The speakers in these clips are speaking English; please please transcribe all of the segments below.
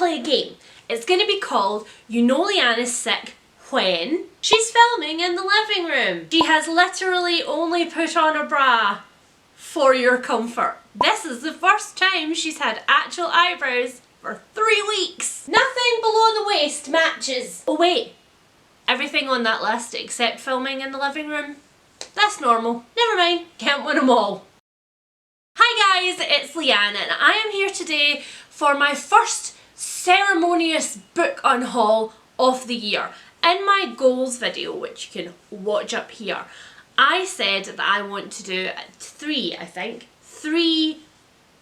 play a game. It's going to be called You Know Leanne is Sick When She's Filming in the Living Room. She has literally only put on a bra for your comfort. This is the first time she's had actual eyebrows for 3 weeks. Nothing below the waist matches. Oh wait, everything on that list except filming in the living room, that's normal. Never mind, can't win them all. Hi guys, it's Leanne and I am here today for my first ceremonious book unhaul of the year. In my goals video, which you can watch up here, I said that I want to do three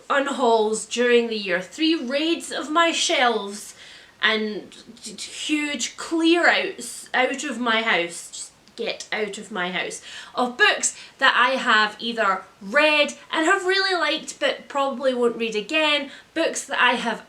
unhauls during the year, 3 raids of my shelves and huge clear outs out of my house, just get out of my house, of books that I have either read and have really liked but probably won't read again, books that I have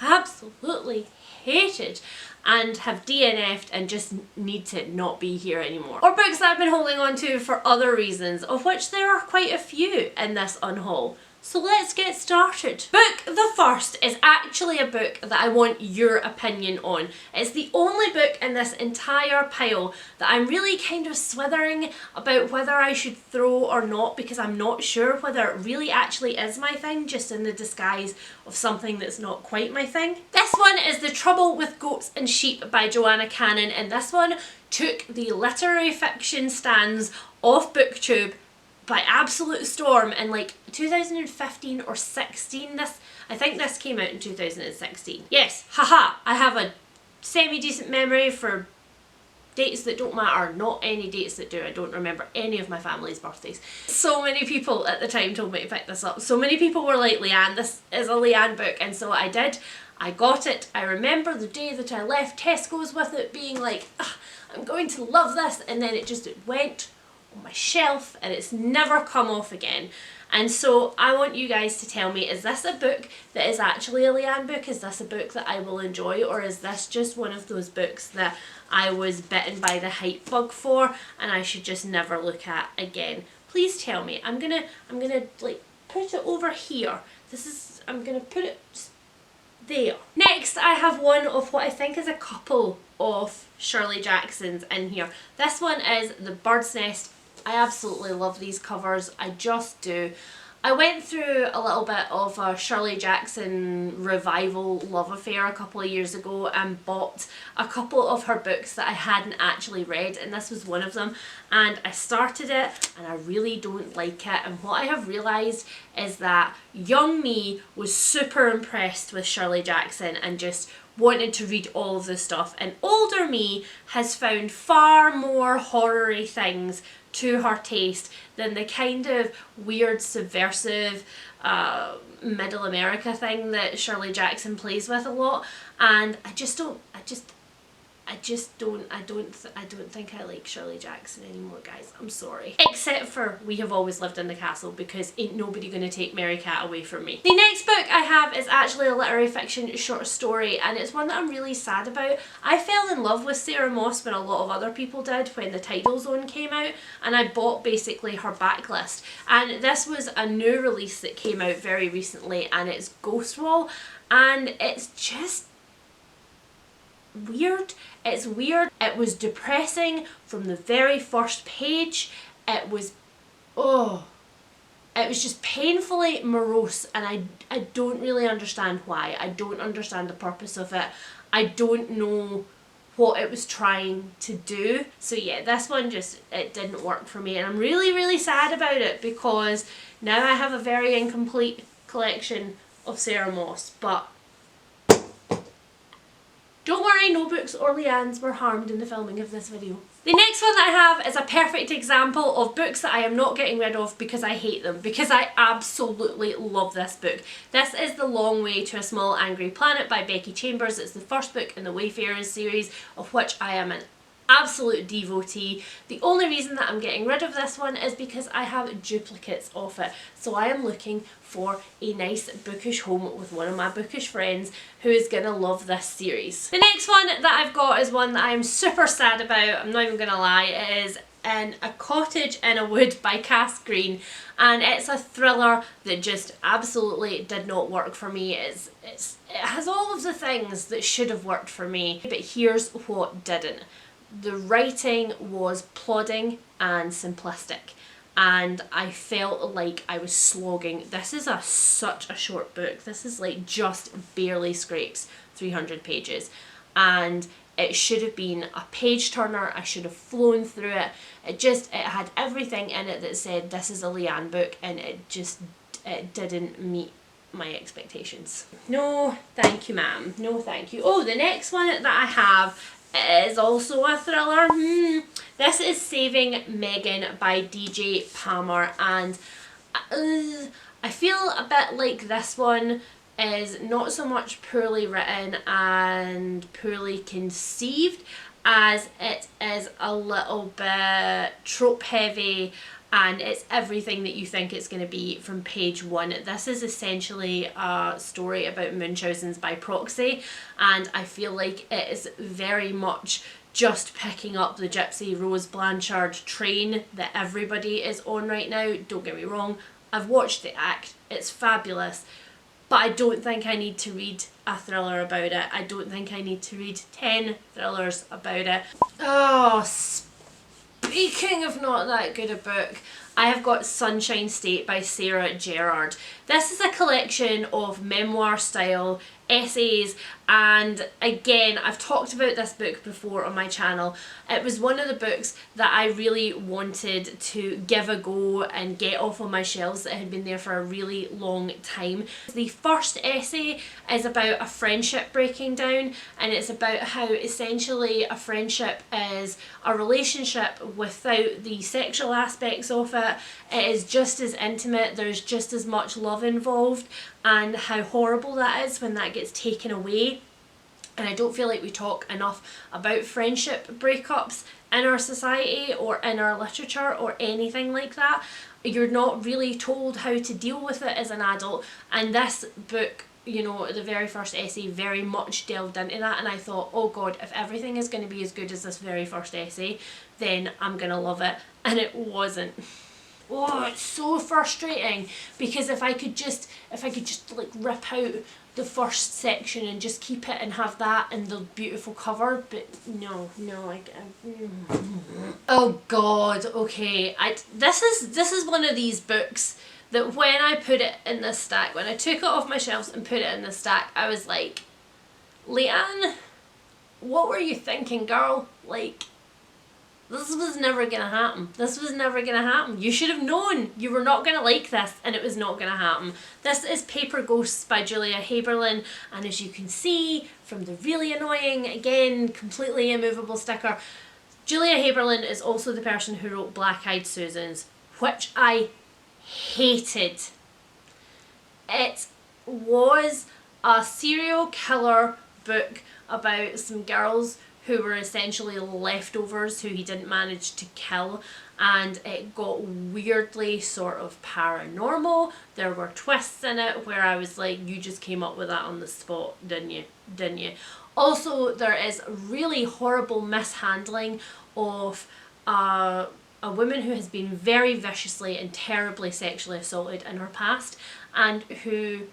absolutely hated and have DNF'd and just need to not be here anymore. Or books that I've been holding on to for other reasons, of which there are quite a few in this unhaul. So let's get started. Book the first is actually a book that I want your opinion on. It's the only book in this entire pile that I'm really kind of swithering about whether I should throw or not, because I'm not sure whether it really actually is my thing, just in the disguise of something that's not quite my thing. This one is The Trouble with Goats and Sheep by Joanna Cannon, and this one took the literary fiction stands off BookTube by absolute storm in like 2015 or 16. I think this came out in 2016. Yes, haha, I have a semi-decent memory for dates that don't matter, not any dates that do. I don't remember any of my family's birthdays. So many people at the time told me to pick this up. So many people were like, Leanne, this is a Leanne book, and so I did. I got it. I remember the day that I left Tesco's with it being like, I'm going to love this, and then it went on my shelf and it's never come off again. And so I want you guys to tell me, is this a book that is actually a Leanne book? Is this a book that I will enjoy, or is this just one of those books that I was bitten by the hype bug for and I should just never look at again? Please tell me. I'm gonna like put it over here. I'm gonna put it there. Next, I have one of what I think is a couple of Shirley Jacksons in here. This one is The Bird's Nest. I absolutely love these covers, I just do. I went through a little bit of a Shirley Jackson revival love affair a couple of years ago and bought a couple of her books that I hadn't actually read, and this was one of them, and I started it and I really don't like it. And what I have realised is that young me was super impressed with Shirley Jackson and just wanted to read all of this stuff, and older me has found far more horror-y things to her taste than the kind of weird subversive middle America thing that Shirley Jackson plays with a lot, and I don't think I like Shirley Jackson anymore, guys. I'm sorry. Except for We Have Always Lived in the Castle, because ain't nobody gonna take Mary Cat away from me. The next book I have is actually a literary fiction short story, and it's one that I'm really sad about. I fell in love with Sarah Moss when a lot of other people did when The Tidal Zone came out, and I bought basically her backlist. And this was a new release that came out very recently, and it's Ghostwall, and it's just weird. It's weird. It was depressing from the very first page. It was just painfully morose, and I don't really understand why. I don't understand the purpose of it. I don't know what it was trying to do. So yeah, this one it didn't work for me, and I'm really, really sad about it, because now I have a very incomplete collection of Sarah Moss, but don't worry, no books or Leanne's were harmed in the filming of this video. The next one that I have is a perfect example of books that I am not getting rid of because I hate them, because I absolutely love this book. This is The Long Way to a Small Angry Planet by Becky Chambers. It's the first book in the Wayfarers series, of which I am an absolute devotee. The only reason that I'm getting rid of this one is because I have duplicates of it. So I am looking for a nice bookish home with one of my bookish friends who is gonna love this series. The next one that I've got is one that I'm super sad about, I'm not even gonna lie. It is in A Cottage in a Wood by Cass Green, and it's a thriller that just absolutely did not work for me. It has all of the things that should have worked for me, but here's what didn't. The writing was plodding and simplistic, and I felt like I was slogging. This is such a short book. This is like just barely scrapes 300 pages, and it should have been a page turner. I should have flown through it. It had everything in it that said this is a Leanne book, and it didn't meet my expectations. No thank you, ma'am. No thank you. Oh, the next one that I have is also a thriller. This is Saving Meghan by DJ Palmer, and I feel a bit like this one is not so much poorly written and poorly conceived as it is a little bit trope heavy, and it's everything that you think it's going to be from page one. This is essentially a story about Munchausen's by proxy, and I feel like it is very much just picking up the Gypsy Rose Blanchard train that everybody is on right now. Don't get me wrong, I've watched the act, it's fabulous, but I don't think I need to read a thriller about it. I don't think I need to read 10 thrillers about it. Oh, speaking of not that good a book, I have got Sunshine State by Sarah Gerard. This is a collection of memoir style essays, and again, I've talked about this book before on my channel. It was one of the books that I really wanted to give a go and get off on my shelves that had been there for a really long time. The first essay is about a friendship breaking down, and it's about how essentially a friendship is a relationship without the sexual aspects of it. It is just as intimate, there's just as much love involved, and how horrible that is when that gets taken away. And I don't feel like we talk enough about friendship breakups in our society or in our literature or anything like that. You're not really told how to deal with it as an adult, and this book, you know, the very first essay very much delved into that, and I thought, oh god, if everything is going to be as good as this very first essay, then I'm going to love it. And it wasn't. Oh, it's so frustrating, because if I could just like rip out the first section and just keep it and have that and the beautiful cover, but no, oh god, okay, this is one of these books that when I put it in this stack, when I took it off my shelves and put it in the stack, I was like, Leanne, what were you thinking, girl? Like, this was never going to happen. This was never going to happen. You should have known you were not going to like this, and it was not going to happen. This is Paper Ghosts by Julia Haberlin, and as you can see from the really annoying, again, completely immovable sticker, Julia Haberlin is also the person who wrote Black Eyed Susans, which I hated. It was a serial killer book about some girls who were essentially leftovers who he didn't manage to kill, and it got weirdly sort of paranormal. There were twists in it where I was like, you just came up with that on the spot, didn't you? Also, there is really horrible mishandling of a woman who has been very viciously and terribly sexually assaulted in her past, and who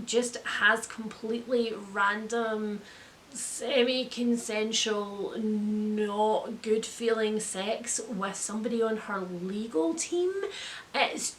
just has completely random, semi-consensual, not good feeling sex with somebody on her legal team. It's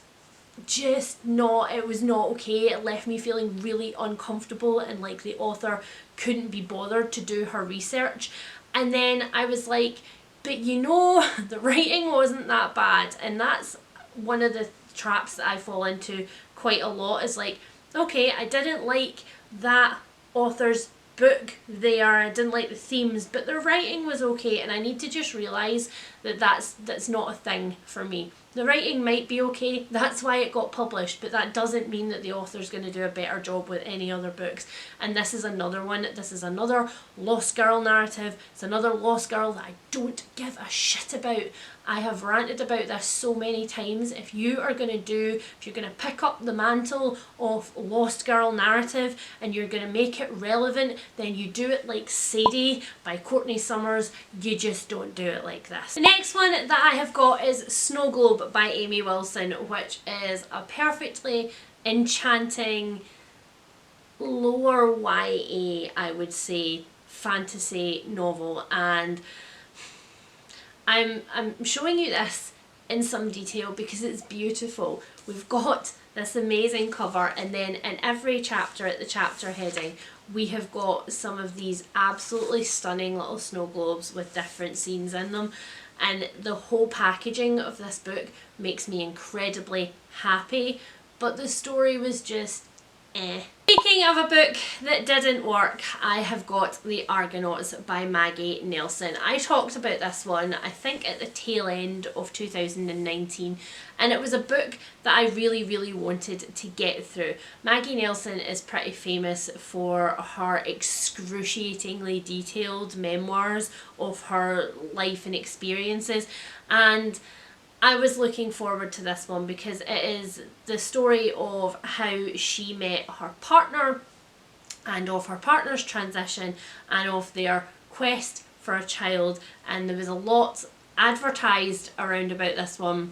just not, it was not okay. It left me feeling really uncomfortable, and like the author couldn't be bothered to do her research. And then I was like, but you know, the writing wasn't that bad. And that's one of the traps that I fall into quite a lot, is like, okay, I didn't like that author's book there, I didn't like the themes, but the writing was okay, and I need to just realise that that's not a thing for me. The writing might be okay, that's why it got published, but that doesn't mean that the author's going to do a better job with any other books. And this is another one. This is another Lost Girl narrative. It's another Lost Girl that I don't give a shit about. I have ranted about this so many times. If you're going to pick up the mantle of Lost Girl narrative and you're going to make it relevant, then you do it like Sadie by Courtney Summers. You just don't do it like this. The next one that I have got is Snow Globe by Amy Wilson, which is a perfectly enchanting lower YA, I would say, fantasy novel, and I'm showing you this in some detail because it's beautiful. We've got this amazing cover, and then in every chapter at the chapter heading we have got some of these absolutely stunning little snow globes with different scenes in them, and the whole packaging of this book makes me incredibly happy, but the story was just Speaking of a book that didn't work, I have got The Argonauts by Maggie Nelson. I talked about this one, I think at the tail end of 2019, and it was a book that I really wanted to get through. Maggie Nelson is pretty famous for her excruciatingly detailed memoirs of her life and experiences, and I was looking forward to this one because it is the story of how she met her partner and of her partner's transition and of their quest for a child, and there was a lot advertised around about this one,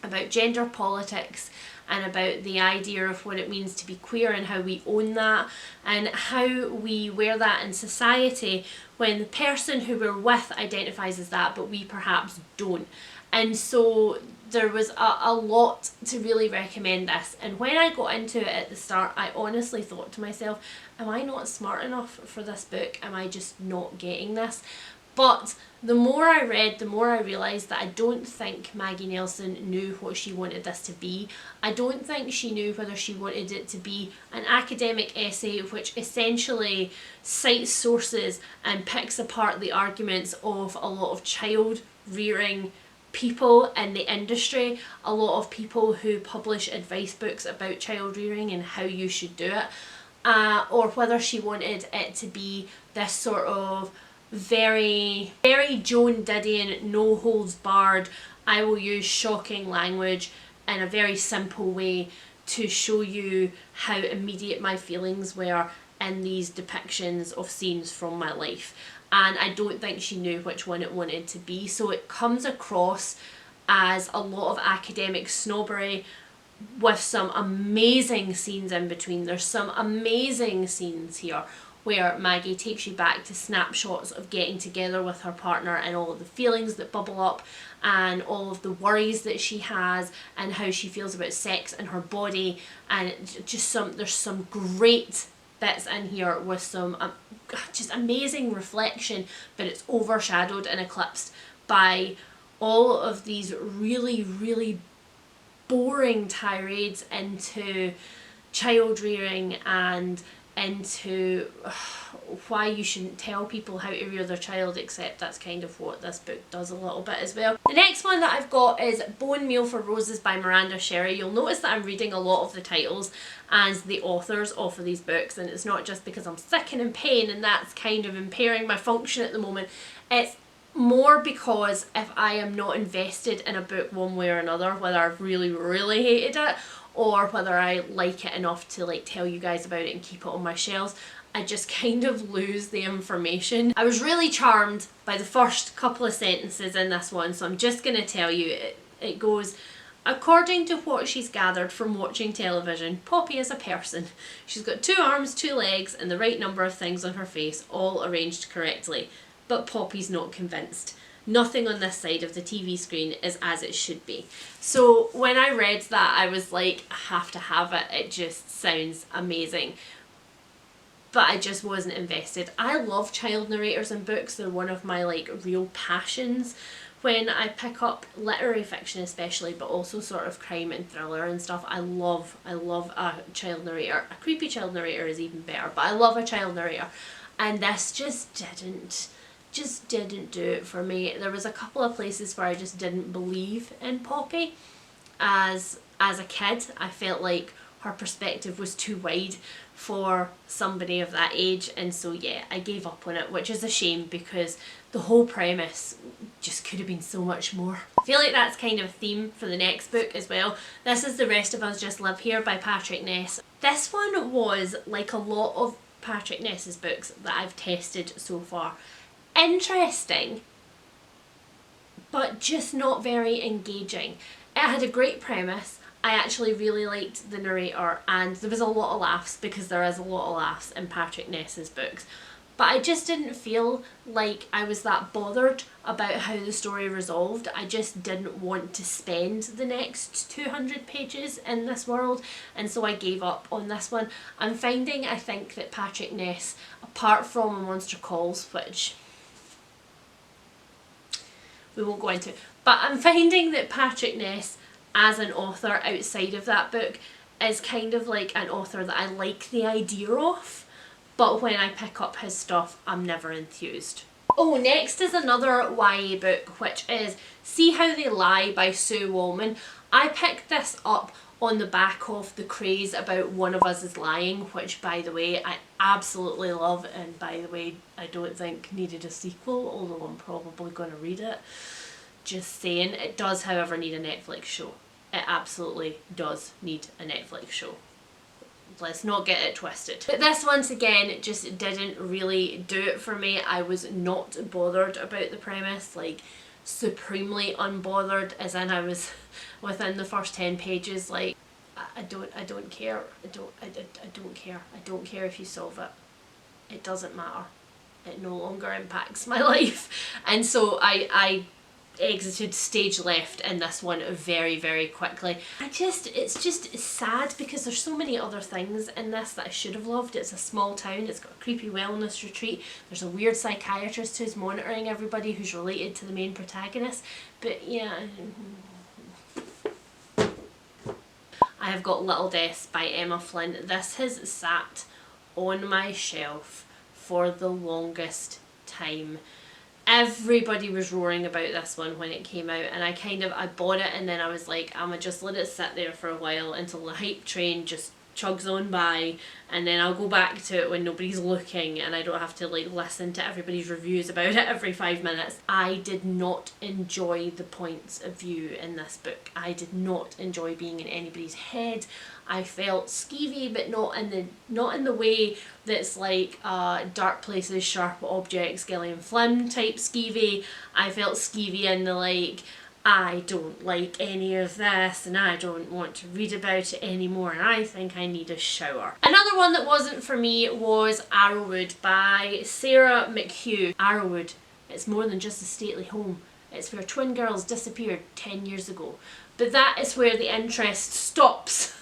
about gender politics and about the idea of what it means to be queer and how we own that and how we wear that in society when the person who we're with identifies as that but we perhaps don't. And so there was a lot to really recommend this, and when I got into it at the start I honestly thought to myself, am I not smart enough for this book? Am I just not getting this? But the more I read, the more I realised that I don't think Maggie Nelson knew what she wanted this to be. I don't think she knew whether she wanted it to be an academic essay which essentially cites sources and picks apart the arguments of a lot of child rearing people in the industry, a lot of people who publish advice books about child rearing and how you should do it, or whether she wanted it to be this sort of very Joan Didion, no holds barred, I will use shocking language in a very simple way to show you how immediate my feelings were in these depictions of scenes from my life. And I don't think she knew which one it wanted to be, so it comes across as a lot of academic snobbery with some amazing scenes in between. There's some amazing scenes here where Maggie takes you back to snapshots of getting together with her partner and all of the feelings that bubble up and all of the worries that she has and how she feels about sex and her body, and just there's some great bits in here with some just amazing reflection, but it's overshadowed and eclipsed by all of these really boring tirades into child rearing and into why you shouldn't tell people how to rear their child, except that's kind of what this book does a little bit as well. The next one that I've got is Bone Meal for Roses by Miranda Sherry. You'll notice that I'm reading a lot of the titles as the authors of these books, and it's not just because I'm sick and in pain and that's kind of impairing my function at the moment. It's more because if I am not invested in a book one way or another, whether I've really hated it or whether I like it enough to like tell you guys about it and keep it on my shelves, I just kind of lose the information. I was really charmed by the first couple of sentences in this one, so I'm just going to tell you. It goes, according to what she's gathered from watching television, Poppy is a person. She's got 2 arms, 2 legs and the right number of things on her face, all arranged correctly. But Poppy's not convinced. Nothing on this side of the TV screen is as it should be. So when I read that, I was like, I have to have it. It just sounds amazing. But I just wasn't invested. I love child narrators in books. They're one of my like real passions when I pick up literary fiction especially, but also sort of crime and thriller and stuff. I love a child narrator. A creepy child narrator is even better, but I love a child narrator. And this just just didn't do it for me. There was a couple of places where I just didn't believe in Poppy. As a kid, I felt like her perspective was too wide for somebody of that age, and so yeah, I gave up on it, which is a shame because the whole premise just could have been so much more. I feel like that's kind of a theme for the next book as well. This is The Rest of Us Just Live Here by Patrick Ness. This one was, like a lot of Patrick Ness's books that I've tested so far, interesting, but just not very engaging. It had a great premise. I actually really liked the narrator, and there was a lot of laughs because there is a lot of laughs in Patrick Ness's books. But I just didn't feel like I was that bothered about how the story resolved. I just didn't want to spend the next 200 pages in this world, and so I gave up on this one. I'm finding, I think, that Patrick Ness, apart from A Monster Calls, which we won't go into, but I'm finding that Patrick Ness as an author outside of that book is kind of like an author that I like the idea of, but when I pick up his stuff, I'm never enthused. Oh, next is another YA book, which is See How They Lie by Sue Wallman. I picked this up on the back of the craze about One of Us Is Lying, which, by the way, I absolutely love, and by the way, I don't think needed a sequel, although I'm probably going to read it. Just saying. It does, however, need a Netflix show. It absolutely does need a Netflix show. Let's not get it twisted. But this, once again, just didn't really do it for me. I was not bothered about the premise, like supremely unbothered, as in I was within the first 10 pages like, I don't care. I don't care. I don't care if you solve it. It doesn't matter. It no longer impacts my life. And so I exited stage left in this one very, very quickly. It's just sad because there's so many other things in this that I should have loved. It's a small town, it's got a creepy wellness retreat, there's a weird psychiatrist who's monitoring everybody who's related to the main protagonist, but yeah. I have got Little Deaths by Emma Flynn. This has sat on my shelf for the longest time. Everybody was roaring about this one when it came out, and I bought it and then I was like, I'ma just let it sit there for a while until the hype train just chugs on by, and then I'll go back to it when nobody's looking and I don't have to like listen to everybody's reviews about it every 5 minutes. I did not enjoy the points of view in this book. I did not enjoy being in anybody's head. I felt skeevy, but not in the way that's like Dark Places, Sharp Objects, Gillian Flynn type skeevy. I felt skeevy in the like, I don't like any of this and I don't want to read about it anymore and I think I need a shower. Another one that wasn't for me was Arrowwood by Sarah McHugh. Arrowwood, it's more than just a stately home. It's where twin girls disappeared 10 years ago. But that is where the interest stops.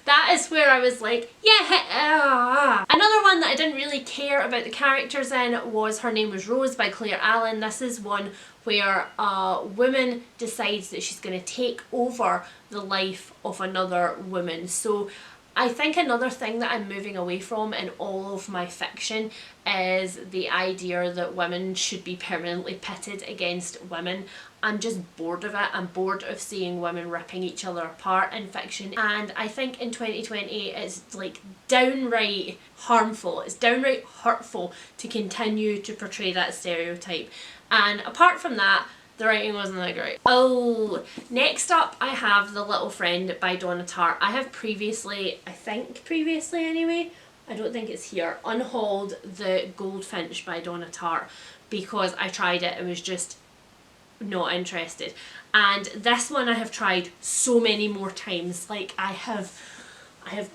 That is where I was like, yeah. Another one that I didn't really care about the characters in was Her Name Was Rose by Claire Allen. This is one where a woman decides that she's going to take over the life of another woman. So I think another thing that I'm moving away from in all of my fiction is the idea that women should be permanently pitted against women. I'm just bored of it. I'm bored of seeing women ripping each other apart in fiction, and I think in 2020 it's like downright harmful, it's downright hurtful to continue to portray that stereotype. And apart from that, the writing wasn't that great. Oh, next up I have The Little Friend by Donna Tartt. I have previously, anyway, I don't think it's here, unhauled The Goldfinch by Donna Tartt because I tried it and was just not interested. And this one I have tried so many more times. Like I have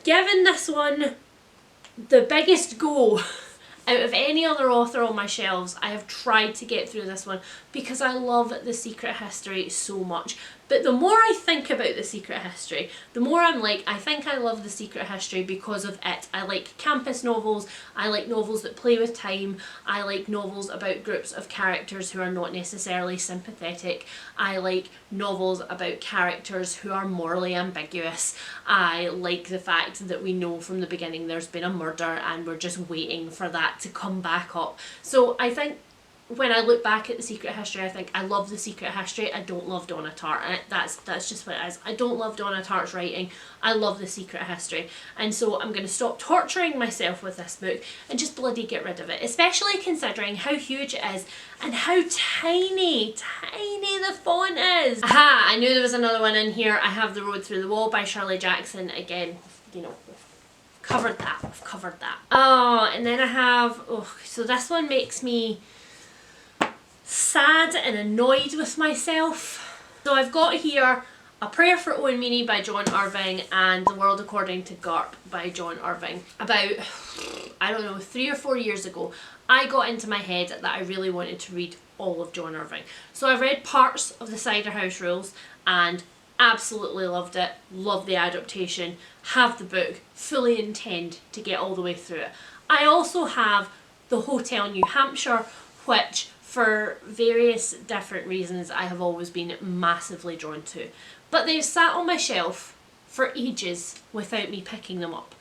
given this one the biggest go out of any other author on my shelves. I have tried to get through this one because I love The Secret History so much. But the more I think about The Secret History, the more I'm like, I think I love The Secret History because of it. I like campus novels, I like novels that play with time, I like novels about groups of characters who are not necessarily sympathetic, I like novels about characters who are morally ambiguous, I like the fact that we know from the beginning there's been a murder and we're just waiting for that to come back up. So I think when I look back at The Secret History, I think I love The Secret History. I don't love Donna Tartt. And that's just what it is. I don't love Donna Tartt's writing. I love The Secret History. And so I'm going to stop torturing myself with this book and just bloody get rid of it. Especially considering how huge it is and how tiny the font is. Aha! I knew there was another one in here. I have The Road Through the Wall by Shirley Jackson. Again, you know, I've covered that. Oh, and then I have, oh, so this one makes me sad and annoyed with myself. So I've got here A Prayer for Owen Meany by John Irving and The World According to Garp by John Irving. About, I don't know, 3 or 4 years ago, I got into my head that I really wanted to read all of John Irving. So I read parts of The Cider House Rules and absolutely loved it, loved the adaptation, have the book, fully intend to get all the way through it. I also have The Hotel New Hampshire, which for various different reasons I have always been massively drawn to. But they've sat on my shelf for ages without me picking them up.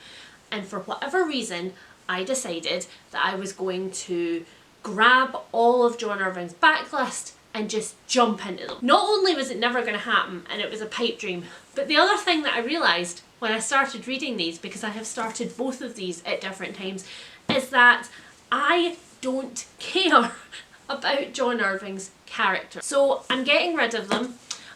And for whatever reason, I decided that I was going to grab all of John Irving's backlist and just jump into them. Not only was it never going to happen and it was a pipe dream, but the other thing that I realised when I started reading these, because I have started both of these at different times, is that I don't care about John Irving's character. So I'm getting rid of them.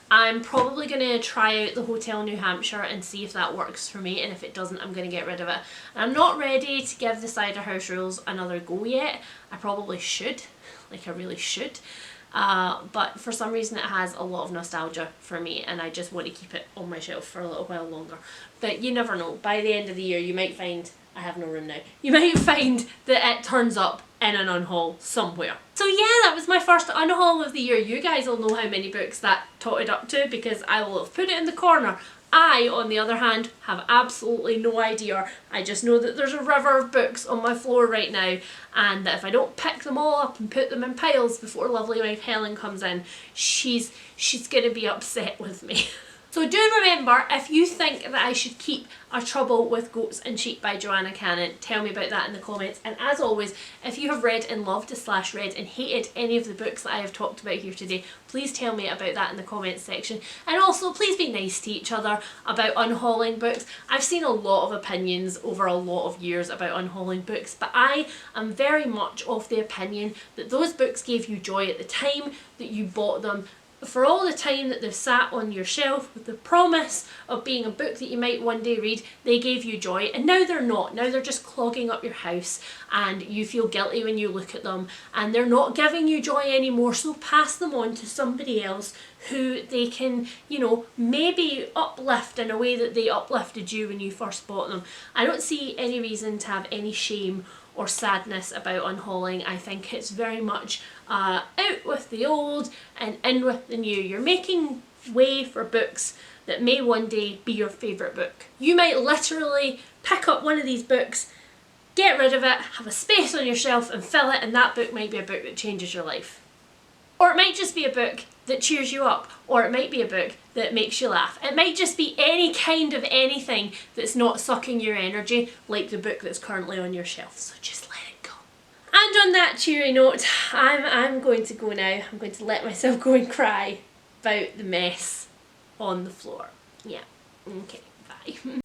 I'm probably going to try out The Hotel New Hampshire and see if that works for me, and if it doesn't, I'm going to get rid of it. And I'm not ready to give The Cider House Rules another go yet. I probably should, like I really should. But for some reason it has a lot of nostalgia for me and I just want to keep it on my shelf for a little while longer. But you never know, by the end of the year you might find, I have no room now, you might find that it turns up in an unhaul somewhere. So yeah, that was my first unhaul of the year. You guys will know how many books that totted up to because I will have put it in the corner. I, on the other hand, have absolutely no idea. I just know that there's a river of books on my floor right now and that if I don't pick them all up and put them in piles before lovely wife Helen comes in, she's gonna be upset with me. So do remember, if you think that I should keep A Trouble with Goats and Sheep by Joanna Cannon, tell me about that in the comments. And as always, if you have read and loved / read and hated any of the books that I have talked about here today, please tell me about that in the comments section. And also, please be nice to each other about unhauling books. I've seen a lot of opinions over a lot of years about unhauling books, but I am very much of the opinion that those books gave you joy at the time that you bought them. For all the time that they've sat on your shelf with the promise of being a book that you might one day read, they gave you joy, and now they're not. Now they're just clogging up your house and you feel guilty when you look at them and they're not giving you joy anymore, so pass them on to somebody else who they can, you know, maybe uplift in a way that they uplifted you when you first bought them. I don't see any reason to have any shame or sadness about unhauling. I think it's very much out with the old and in with the new. You're making way for books that may one day be your favourite book. You might literally pick up one of these books, get rid of it, have a space on your shelf and fill it, and that book might be a book that changes your life. Or it might just be a book that cheers you up, or it might be a book that makes you laugh. It might just be any kind of anything that's not sucking your energy, like the book that's currently on your shelf. So just let it go. And on that cheery note, I'm going to go now. I'm going to let myself go and cry about the mess on the floor. Yeah, okay, bye.